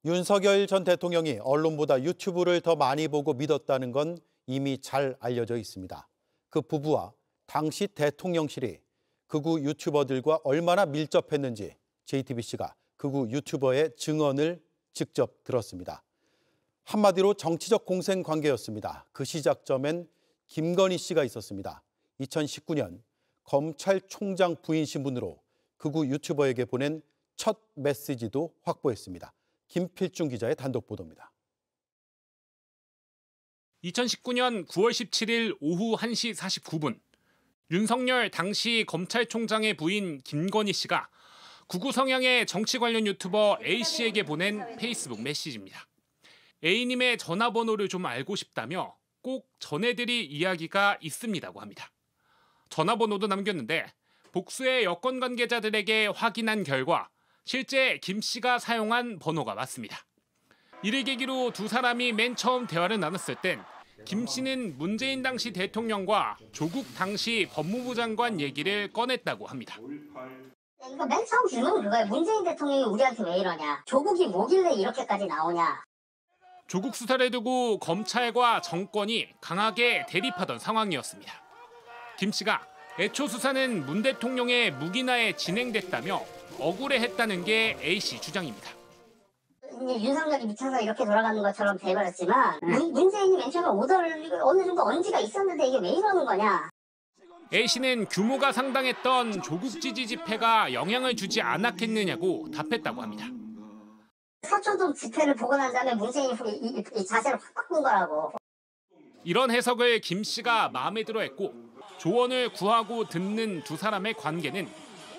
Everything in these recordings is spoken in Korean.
윤석열 전 대통령이 언론보다 유튜브를 더 많이 보고 믿었다는 건 이미 잘 알려져 있습니다. 그 부부와 당시 대통령실이 극우 유튜버들과 얼마나 밀접했는지 JTBC가 극우 유튜버의 증언을 직접 들었습니다. 한마디로 정치적 공생 관계였습니다. 그 시작점엔 김건희 씨가 있었습니다. 2019년 검찰총장 부인 신분으로 극우 유튜버에게 보낸 첫 메시지도 확보했습니다. 김필중 기자의 단독 보도입니다. 2019년 9월 17일 오후 1시 49분 윤석열 당시 검찰총장의 부인 김건희 씨가 극우 성향의 정치 관련 유튜버 A씨에게 보낸 페이스북 메시지입니다. A님의 전화번호를 좀 알고 싶다며 꼭 전해드릴 이야기가 있습니다고 합니다. 전화번호도 남겼는데 복수의 여권 관계자들에게 확인한 결과 실제 김 씨가 사용한 번호가 맞습니다. 이를 계기로 두 사람이 맨 처음 대화를 나눴을 땐 김 씨는 문재인 당시 대통령과 조국 당시 법무부 장관 얘기를 꺼냈다고 합니다. 이거 맨 처음 질문은 그거예요. 문재인 대통령이 우리한테 왜 이러냐. 조국이 뭐길래 이렇게까지 나오냐. 조국 수사를 두고 검찰과 정권이 강하게 대립하던 상황이었습니다. 김 씨가 애초 수사는 문 대통령의 묵인하에 진행됐다며 억울해했다는 게 A씨 주장입니다. 윤석열이 미쳐서 이렇게 돌아가는 것처럼 돼버렸지만 문재인이 맨 처음에 오더를 어느 정도 언지가 있었는데 이게 왜 이러는 거냐. A씨는 규모가 상당했던 조국 지지 집회가 영향을 주지 않았겠느냐고 답했다고 합니다. 서초동 집회를 보고 난 다음에 문재인이 이 자세를 확 바꾼 거라고. 이런 해석을 김 씨가 마음에 들어했고 조언을 구하고 듣는 두 사람의 관계는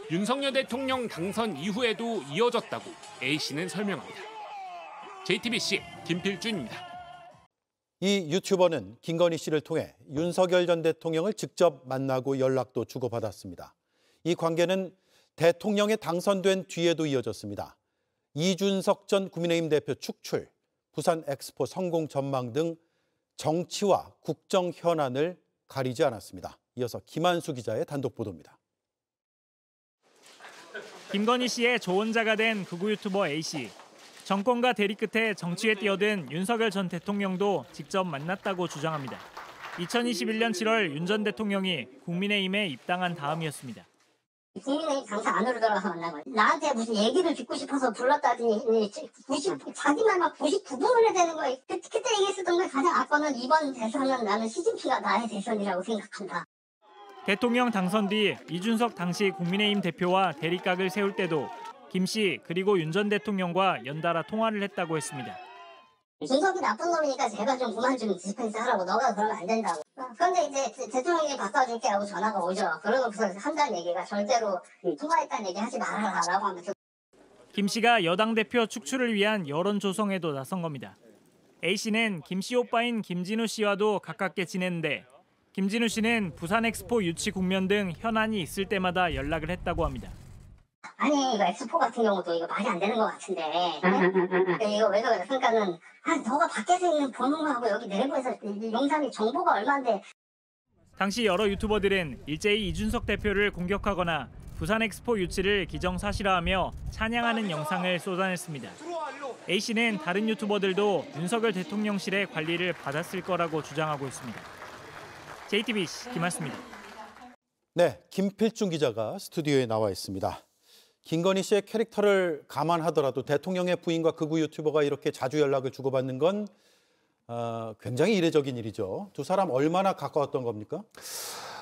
윤석열 대통령 당선 이후에도 이어졌다고 A씨는 설명합니다. JTBC 김필준입니다. 이 유튜버는 김건희 씨를 통해 윤석열 전 대통령을 직접 만나고 연락도 주고받았습니다. 이 관계는 대통령에 당선된 뒤에도 이어졌습니다. 이준석 전 국민의힘 대표 축출, 부산 엑스포 성공 전망 등 정치와 국정 현안을 가리지 않았습니다. 이어서 김한수 기자의 단독 보도입니다. 김건희 씨의 조언자가 된 극우 유튜버 A씨. 정권과 대리 끝에 정치에 뛰어든 윤석열 전 대통령도 직접 만났다고 주장합니다. 2021년 7월 윤 전 대통령이 국민의힘에 입당한 다음이었습니다. 국민의힘 당사 안으로 들어가서 만난 거예요. 나한테 무슨 얘기를 듣고 싶어서 불렀다더니 자기 말만 99분을 해야 되는 거예요. 그때 얘기했었던 게 가장 앞서는 이번 대선은 나는 시진핑가 나의 대선이라고 생각한다. 대통령 당선 뒤 이준석 당시 국민의힘 대표와 대립각을 세울 때도 김 씨 그리고 윤 전 대통령과 연달아 통화를 했다고 했습니다. 준석이 나쁜 놈이니까 제발 좀 그만 좀 디스펜스 하라고. 너가 그러면 안 된다고. 그런데 이제 대통령이 바꿔줄게 하고 전화가 오죠. 그러고서 한다는 얘기가 절대로 통화했다는 얘기 하지 말아라라고 하면서. 김 씨가 여당 대표 축출을 위한 여론 조성에도 나선 겁니다. A씨는 김 씨 오빠인 김진우 씨와도 가깝게 지냈는데 김진우 씨는 부산 엑스포 유치 국면 등 현안이 있을 때마다 연락을 했다고 합니다. 아니 이거 엑스포 같은 경우도 이거 말이 안 되는 것 같은데 이거 왜 그래? 그러니까는 너가 밖에서 있는 보는 거하고 여기 내부에서 영상이 정보가 얼마인데. 당시 여러 유튜버들은 일제히 이준석 대표를 공격하거나 부산 엑스포 유치를 기정사실화하며 찬양하는 영상을 쏟아냈습니다. A씨는 다른 유튜버들도 윤석열 대통령실의 관리를 받았을 거라고 주장하고 있습니다. JTBC 김한수입니다. 네, 김필중 기자가 스튜디오에 나와 있습니다. 김건희 씨의 캐릭터를 감안하더라도 대통령의 부인과 극우 유튜버가 이렇게 자주 연락을 주고받는 건 굉장히 이례적인 일이죠. 두 사람 얼마나 가까웠던 겁니까?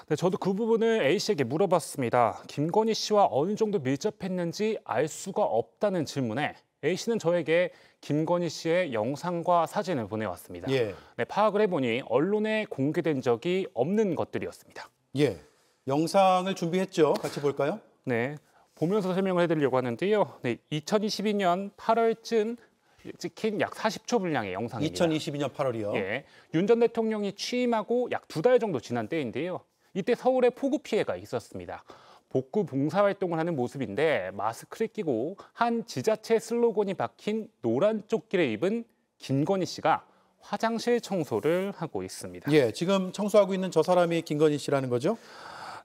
네, 저도 그 부분을 A씨에게 물어봤습니다. 김건희 씨와 어느 정도 밀접했는지 알 수가 없다는 질문에 A씨는 저에게 김건희 씨의 영상과 사진을 보내왔습니다. 예. 네, 파악을 해보니 언론에 공개된 적이 없는 것들이었습니다. 예, 영상을 준비했죠. 같이 볼까요? 네, 보면서 설명을 해드리려고 하는데요. 네, 2022년 8월쯤 찍힌 약 40초 분량의 영상입니다. 2022년 8월이요. 예, 윤 전 대통령이 취임하고 약 2달 정도 지난 때인데요. 이때 서울에 폭우 피해가 있었습니다. 복구 봉사활동을 하는 모습인데 마스크를 끼고 한 지자체 슬로건이 박힌 노란 조끼를 입은 김건희 씨가 화장실 청소를 하고 있습니다. 예, 지금 청소하고 있는 저 사람이 김건희 씨라는 거죠?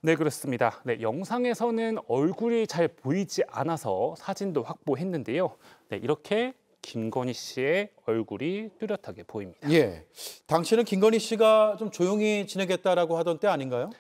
네, 그렇습니다. 네, 영상에서는 얼굴이 잘 보이지 않아서 사진도 확보했는데요. 네, 이렇게 김건희 씨의 얼굴이 뚜렷하게 보입니다. 예, 당시는 김건희 씨가 좀 조용히 지내겠다라고 하던 때 아닌가요?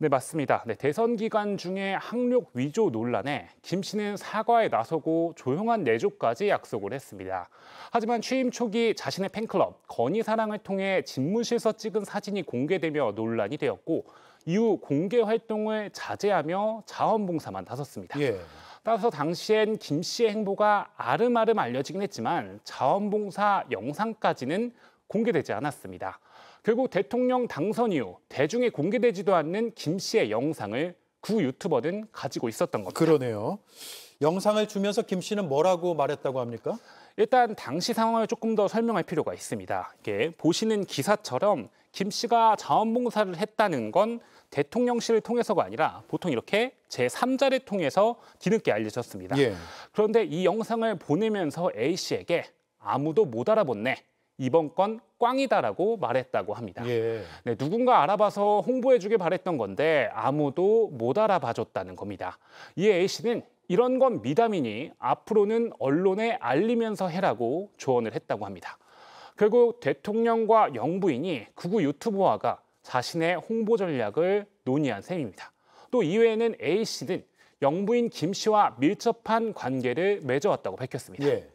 네, 맞습니다. 네, 대선 기간 중에 학력 위조 논란에 김 씨는 사과에 나서고 조용한 내조까지 약속을 했습니다. 하지만 취임 초기 자신의 팬클럽 건희사랑을 통해 집무실에서 찍은 사진이 공개되며 논란이 되었고 이후 공개 활동을 자제하며 자원봉사만 나섰습니다. 예. 따라서 당시엔 김 씨의 행보가 아름아름 알려지긴 했지만 자원봉사 영상까지는 공개되지 않았습니다. 결국 대통령 당선 이후 대중에 공개되지도 않는 김 씨의 영상을 구 유튜버는 가지고 있었던 겁니다. 그러네요. 영상을 주면서 김 씨는 뭐라고 말했다고 합니까? 일단 당시 상황을 조금 더 설명할 필요가 있습니다. 이게 보시는 기사처럼 김 씨가 자원봉사를 했다는 건 대통령실을 통해서가 아니라 보통 이렇게 제3자를 통해서 뒤늦게 알려졌습니다. 예. 그런데 이 영상을 보내면서 A 씨에게 아무도 못 알아봤네. 이번 건 꽝이다라고 말했다고 합니다. 예. 네, 누군가 알아봐서 홍보해주길 바랬던 건데 아무도 못 알아봐줬다는 겁니다. 이에 A 씨는 이런 건 미담이니 앞으로는 언론에 알리면서 해라고 조언을 했다고 합니다. 결국 대통령과 영부인이 극우 유튜버와가 자신의 홍보 전략을 논의한 셈입니다. 또 이외에는 A 씨는 영부인 김 씨와 밀접한 관계를 맺어왔다고 밝혔습니다. 예.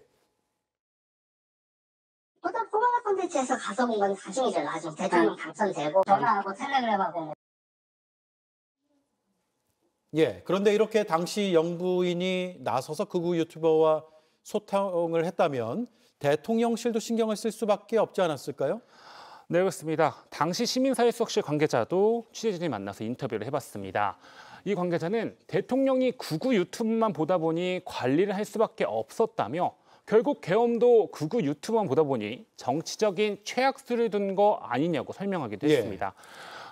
포괄 콘텐츠에서 가서 본 건 나중이죠, 나중. 대통령 당선되고 전화하고 텔레그램하고. 예. 그런데 이렇게 당시 영부인이 나서서 극우 유튜버와 소통을 했다면 대통령실도 신경을 쓸 수밖에 없지 않았을까요? 네, 그렇습니다. 당시 시민사회수석실 관계자도 취재진이 만나서 인터뷰를 해봤습니다. 이 관계자는 대통령이 극우 유튜브만 보다 보니 관리를 할 수밖에 없었다며 결국 계엄도 극우 유튜브만 보다 보니 정치적인 최악수를 둔 거 아니냐고 설명하기도 예. 했습니다.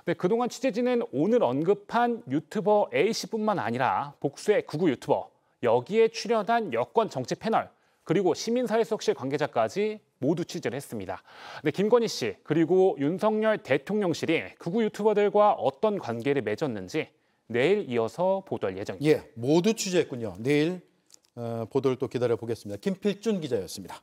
네, 그동안 취재진은 오늘 언급한 유튜버 A씨뿐만 아니라 복수의 극우 유튜버, 여기에 출연한 여권 정치 패널, 그리고 시민사회수석실 관계자까지 모두 취재를 했습니다. 네, 김건희 씨 그리고 윤석열 대통령실이 극우 유튜버들과 어떤 관계를 맺었는지 내일 이어서 보도할 예정입니다. 예, 모두 취재했군요. 내일 보도를 또 기다려 보겠습니다. 김필준 기자였습니다.